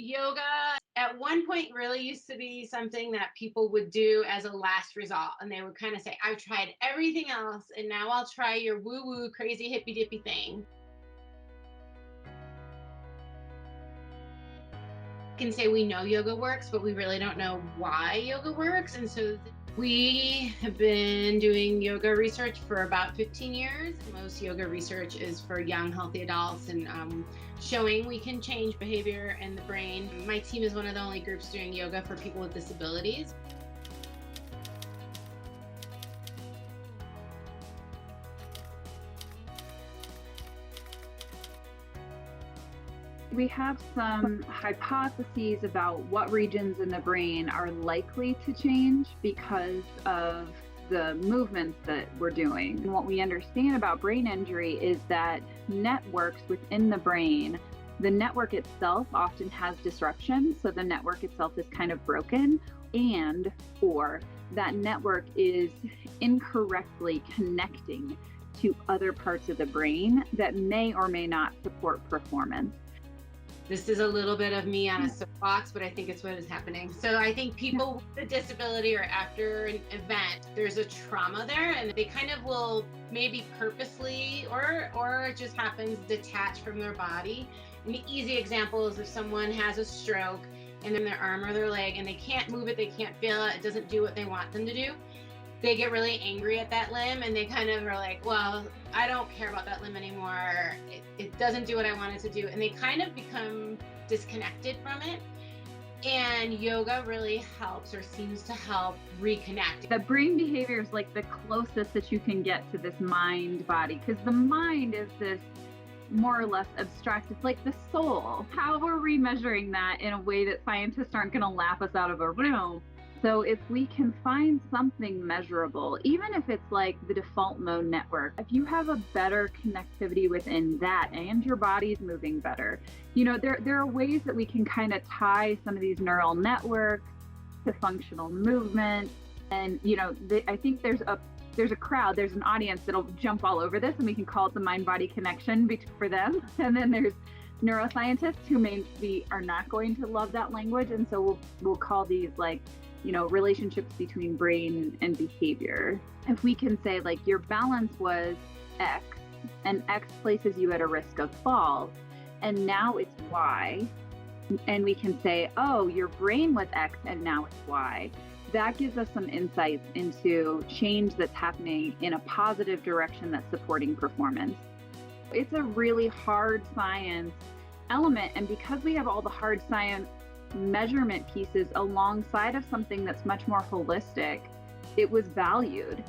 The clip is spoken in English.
yoga at one point really used to be something that people would do as a last result. And they would kind of say, I've tried everything else, and now I'll try your woo-woo crazy hippy dippy thing. Can say we know yoga works, but we really don't know why yoga works. And so we have been doing yoga research for about 15 years. Most yoga research is for young, healthy adults and showing we can change behavior in the brain. My team is one of the only groups doing yoga for people with disabilities. We have some hypotheses about what regions in the brain are likely to change because of the movements that we're doing. And what we understand about brain injury is that networks within the brain, the network itself often has disruption. So the network itself is kind of broken, or that network is incorrectly connecting to other parts of the brain that may or may not support performance. This is a little bit of me on a soapbox, but I think it's what is happening. So I think people with a disability or after an event, there's a trauma there, and they kind of will maybe purposely or it just happens detach from their body. An easy example is if someone has a stroke and then their arm or their leg and they can't move it, they can't feel it, it doesn't do what they want them to do. They get really angry at that limb and they kind of are like, well, I don't care about that limb anymore. It doesn't do what I want it to do. And they kind of become disconnected from it. And yoga really helps or seems to help reconnect. The brain behavior is like the closest that you can get to this mind body, because the mind is this more or less abstract. It's like the soul. How are we measuring that in a way that scientists aren't going to laugh us out of a room? So if we can find something measurable, even if it's like the default mode network, if you have a better connectivity within that and your body's moving better, there are ways that we can kind of tie some of these neural networks to functional movement. And, I think there's a crowd, there's an audience that'll jump all over this, and we can call it the mind-body connection for them. And then there's neuroscientists who maybe are not going to love that language. And so we'll call these relationships between brain and behavior. If we can say like your balance was X and X places you at a risk of fall, and now it's Y, and we can say, oh, your brain was X and now it's Y. That gives us some insights into change that's happening in a positive direction that's supporting performance. It's a really hard science element, and because we have all the hard science measurement pieces alongside of something that's much more holistic, it was valued.